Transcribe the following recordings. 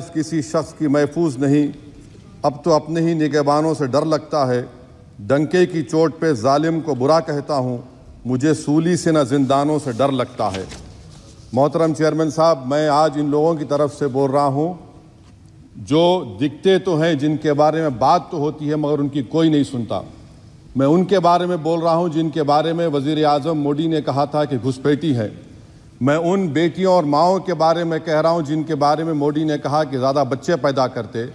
नफ्स किसी शख्स की महफूज नहीं, अब तो अपने ही निगहबानों से डर लगता है। डंके की चोट पे जालिम को बुरा कहता हूँ, मुझे सूली से न जिंदानों से डर लगता है। मोहतरम चेयरमैन साहब, मैं आज इन लोगों की तरफ से बोल रहा हूँ जो दिखते तो हैं, जिनके बारे में बात तो होती है मगर उनकी कोई नहीं सुनता। मैं उनके बारे में बोल रहा हूँ जिनके बारे में वज़ीर आज़म मोदी ने कहा था कि घुसपैठी है। मैं उन बेटियों और माओं के बारे में कह रहा हूँ जिनके बारे में मोदी ने कहा कि ज़्यादा बच्चे पैदा करते।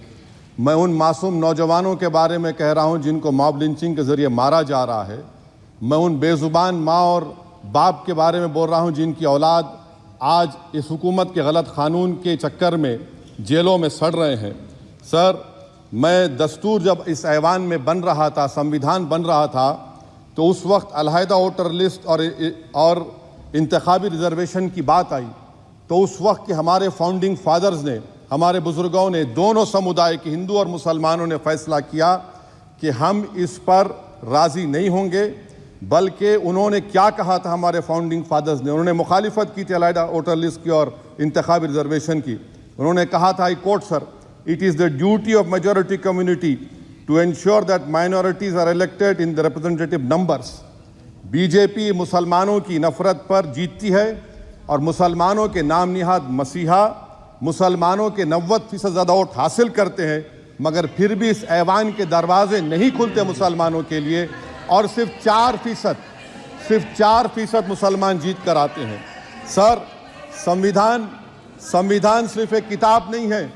मैं उन मासूम नौजवानों के बारे में कह रहा हूँ जिनको मॉब लिंचिंग के ज़रिए मारा जा रहा है। मैं उन बेज़ुबान माँ और बाप के बारे में बोल रहा हूँ जिनकी औलाद आज इस हुकूमत के गलत कानून के चक्कर में जेलों में सड़ रहे हैं। सर, मैं दस्तूर जब इस ऐवान में बन रहा था, संविधान बन रहा था, तो उस वक्त अलहदा वोटर लिस्ट और इंतखाबी रिजर्वेशन की बात आई तो उस वक्त के हमारे फाउंडिंग फादर्स ने, हमारे बुजुर्गों ने, दोनों समुदाय के हिंदू और मुसलमानों ने फैसला किया कि हम इस पर राज़ी नहीं होंगे। बल्कि उन्होंने क्या कहा था हमारे फाउंडिंग फादर्स ने, उन्होंने मुखालिफत की थी अलहदा वोटर लिस्ट की और इंतखाबी रिजर्वेशन की। उन्होंने कहा था, I quote sir, it is the duty of majority community to ensure that minorities are elected in the representative numbers. BJP मुसलमानों की नफरत पर जीतती है और मुसलमानों के नाम निहाद मसीहा मुसलमानों के 90% ज़्यादा वोट हासिल करते हैं, मगर फिर भी इस ऐवान के दरवाजे नहीं खुलते मुसलमानों के लिए और सिर्फ 4% मुसलमान जीत कर आते हैं। सर, संविधान सिर्फ एक किताब नहीं है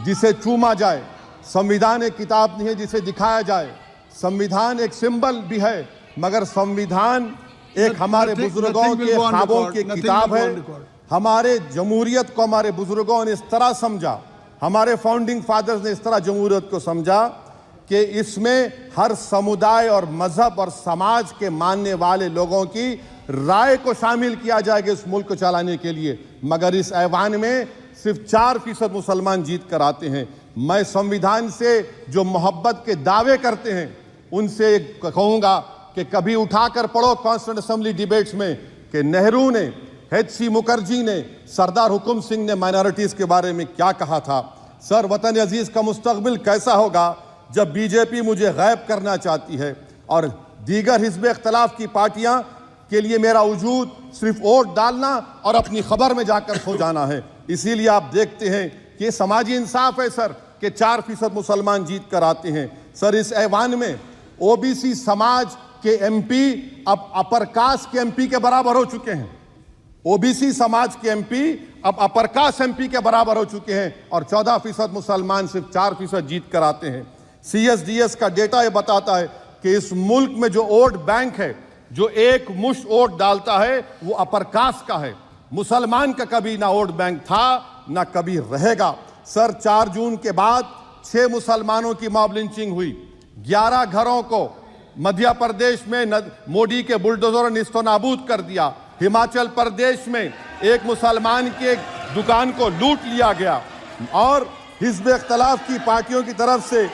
जिसे चूमा जाए, संविधान एक किताब नहीं है जिसे दिखाया जाए, संविधान एक सिंबल भी है, मगर संविधान एक हमारे बुजुर्गों के ख्वाबों की किताब है। हमारे जमहूरियत को हमारे बुजुर्गों ने इस तरह समझा, हमारे फाउंडिंग फादर्स ने इस तरह जमहूरियत को समझा कि इसमें हर समुदाय और मजहब और समाज के मानने वाले लोगों की राय को शामिल किया जाएगा इस मुल्क को चलाने के लिए। मगर इस ऐवान में सिर्फ 4% मुसलमान जीत कर आते हैं। मैं संविधान से जो मोहब्बत के दावे करते हैं उनसे कहूँगा कि कभी उठाकर पढ़ो कॉन्स्टिट्यूएंट असेंबली डिबेट्स में कि नेहरू ने, H.C. मुखर्जी ने, सरदार हुकुम सिंह ने माइनॉरिटीज़ के बारे में क्या कहा था। सर, वतन अजीज़ का मुस्तकबिल कैसा होगा जब बीजेपी मुझे गायब करना चाहती है और दीगर हिज़्ब इख्तिलाफ की पार्टियां के लिए मेरा वजूद सिर्फ वोट डालना और अपनी खबर में जाकर सो जाना है। इसीलिए आप देखते हैं कि समाजी इंसाफ है सर कि 4% मुसलमान जीत कर आते हैं। सर, इस ऐवान में ओबीसी समाज के एमपी अब अपर कास्ट के एमपी के बराबर हो चुके हैं। ओबीसी समाज के एमपी अब अपर कास्ट एमपी के बराबर हो चुके हैं और 14% मुसलमान सिर्फ 4% जीत कर आते हैं। CSDS का डेटा ये बताता है कि इस मुल्क में जो वोट बैंक है, जो एक मुश्त वोट डालता है, वो अपर कास्ट का है। मुसलमान का कभी ना वोट बैंक था ना कभी रहेगा। सर, 4 जून के बाद 6 मुसलमानों की मॉब लिंचिंग हुई, 11 घरों को मध्य प्रदेश में मोदी के बुलडोजर ने निस्तो नाबूद कर दिया। हिमाचल प्रदेश में एक मुसलमान की एक दुकान को लूट लिया गया और हिज़्ब इख्तिलाफ की पार्टियों की तरफ से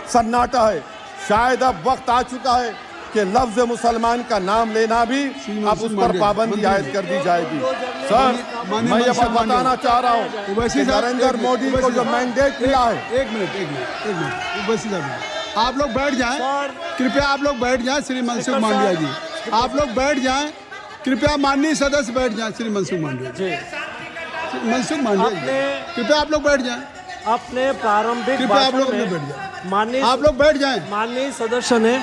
सन्नाटा है। शायद अब वक्त आ चुका है कि लफ्ज़ मुसलमान का नाम लेना भी अब उस पर पाबंदी आयद कर दी जाएगी। सर, मैं ये बात बताना चाह रहा हूँ कि नरेंद्र मोदी को जो मैंडेट मिला है। एक मिनट, आप लोग बैठ जाएं, कृपया आप लोग बैठ जाएं। श्री मनसुख मांडविया जी, आप लोग बैठ जाएं, कृपया माननीय सदस्य बैठ जाएं। श्री मनसुख मांडविया जी, मनसुख मांडविया जी, कृपया आप लोग बैठ जाएं। अपने प्रारंभिक कृपया आप लोग बैठ जाएं। माननीय आप लोग बैठ जाएं। माननीय सदस्य ने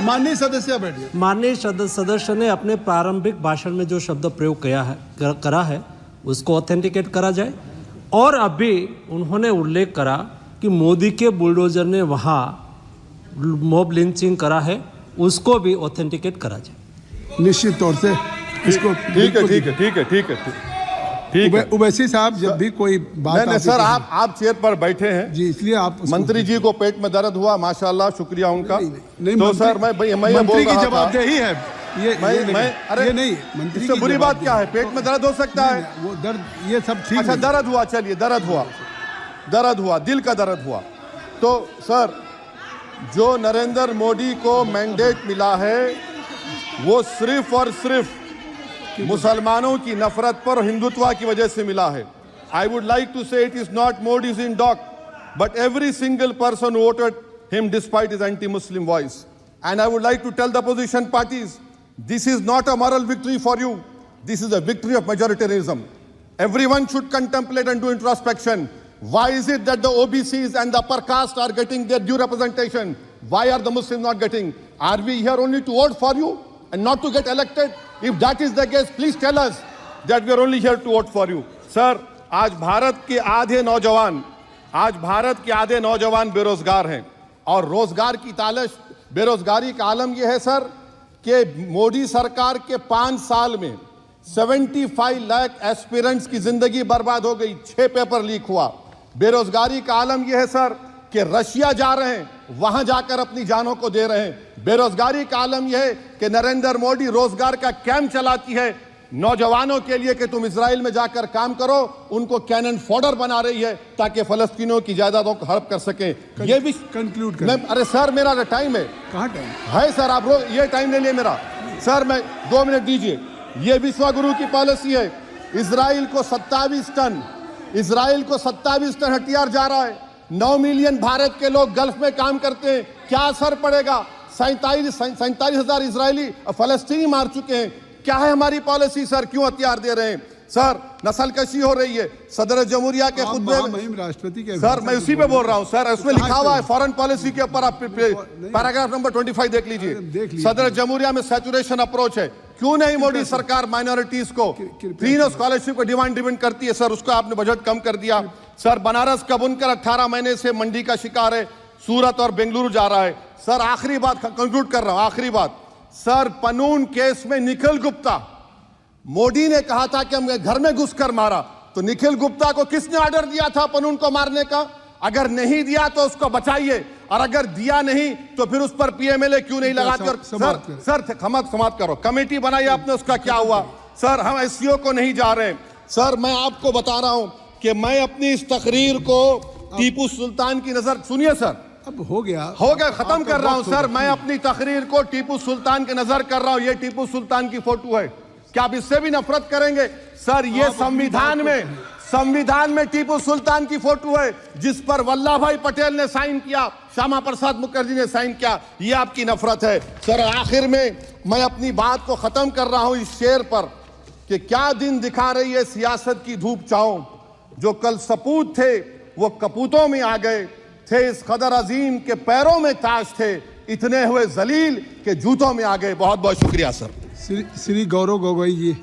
सदस्य ने अपने प्रारंभिक भाषण में जो शब्द प्रयोग करा है उसको ऑथेंटिकेट करा जाए। और अभी उन्होंने उल्लेख करा कि मोदी के बुलडोजर ने वहाँ मॉब लिंचिंग करा है, उसको भी ऑथेंटिकेट करा जाए। निश्चित तौर से इसको ठीक है। उवैसी साहब, जब भी कोई बात नहीं सर, आप चेयर पर बैठे हैं जी, इसलिए आप मंत्री जी को पेट में दर्द हुआ, माशाल्लाह, शुक्रिया उनका। नहीं, तो सर मैं ये बोल रहा था, जवाबदेही है अरे ये नहीं, मंत्री इससे बुरी बात क्या है? पेट में दर्द हो सकता है, वो दर्द, ये सब ठीक। अच्छा, दर्द हुआ, चलिए, दर्द हुआ, दिल का दर्द हुआ। तो सर, जो नरेंद्र मोदी को मैंडेट मिला है वो सिर्फ और सिर्फ मुसलमानों की नफरत पर हिंदुत्व की वजह से मिला है। I would like to say it is not Modi's in doc, but every single person voted him despite his anti-Muslim voice. And I would like to tell the opposition parties, this is not a moral victory for you. This is a victory of majoritarianism. Everyone should contemplate and do introspection. Why is it that the OBCs and the upper caste are getting their due representation? Why are the Muslims not getting? Are we here only to vote for you and not to get elected? If that is the case, please tell us that we are only here to vote for you. Sir, आज भारत के आधे नौजवान बेरोजगार हैं और रोजगार की तालाश, बेरोजगारी का आलम यह है सर कि मोदी सरकार के 5 साल में 75 लाख एस्पिरेंट्स की जिंदगी बर्बाद हो गई, 6 पेपर लीक हुआ। बेरोजगारी का आलम यह है सर कि रशिया जा रहे हैं, वहां जाकर अपनी जानों को दे रहे हैं। बेरोजगारी का आलम यह है कि नरेंद्र मोदी रोजगार का कैंप चलाती है नौजवानों के लिए कि तुम इजराइल में जाकर काम करो, उनको कैनन फॉडर बना रही है ताकि फलस्तीनियों की जायदादों को हड़प कर सके। ये भी कंक्लूड करें। अरे सर मेरा टाइम है, कहाँ टाइम है सर? आप ये टाइम ले लिए मेरा सर, मैं 2 मिनट दीजिए। ये विश्वगुरु की पॉलिसी है। इजराइल को 27 टन हथियार जा रहा है। 9 मिलियन भारत के लोग गल्फ में काम करते हैं, क्या असर पड़ेगा? 47,000 इजरायली फलस्तीनी मार चुके हैं। क्या है हमारी पॉलिसी सर? क्यों हथियार दे रहे हैं सर? नस्लकशी हो रही है। सदर जमहूरिया के खुतबे में राष्ट्रपति के सर, मैं उसी पे बोल रहा हूं सर, उसमें लिखा हुआ है फॉरेन पॉलिसी के ऊपर, आप पैराग्राफ नंबर 25 देख लीजिए। सदर जमहूरिया में सैचुरेशन अप्रोच है। क्यों नहीं मोदी सरकार माइनॉरिटीज को तीनों स्कॉलरशिप को डिमांड करती है सर? उसका आपने बजट कम कर दिया सर। बनारस का बुनकर 18 महीने से मंडी का शिकार है, सूरत और बेंगलुरु जा रहा है सर। आखिरी बात कंक्लूड कर रहा हूं, आखिरी बात सर, पनून केस में निखिल गुप्ता, मोदी ने कहा था कि हमने घर में घुसकर मारा, तो निखिल गुप्ता को किसने ऑर्डर दिया था पनून को मारने का? अगर नहीं दिया तो उसको बचाइए, और अगर दिया नहीं तो फिर उस पर पीएमएलए क्यों नहीं लगाकर? सर समाप्त करो। कमेटी बनाई आपने, उसका क्या हुआ? सर हम एससीओ को नहीं जा रहे सर। मैं आपको बता रहा हूं कि मैं अपनी इस तकरीर को टीपू सुल्तान की नजर, सुनिए सर, अब हो गया, खत्म कर रहा हूं सर। मैं अपनी तकरीर को टीपू सुल्तान की नजर कर रहा हूं। ये टीपू सुल्तान की फोटो है, क्या आप इससे भी नफरत करेंगे सर? ये संविधान में टीपू सुल्तान की फोटो है जिस पर वल्लभ भाई पटेल ने साइन किया, श्यामा प्रसाद मुखर्जी ने साइन किया। ये आपकी नफरत है सर। आखिर में मैं अपनी बात को खत्म कर रहा हूं इस शेर पर कि क्या दिन दिखा रही है सियासत की धूप छांव। जो कल सपूत थे वो कपूतों में आ गए, थे इस कदर अजीम के पैरों में ताज थे, इतने हुए जलील के जूतों में आ गए। बहुत बहुत शुक्रिया सर। श्री गौरव गोगोई जी।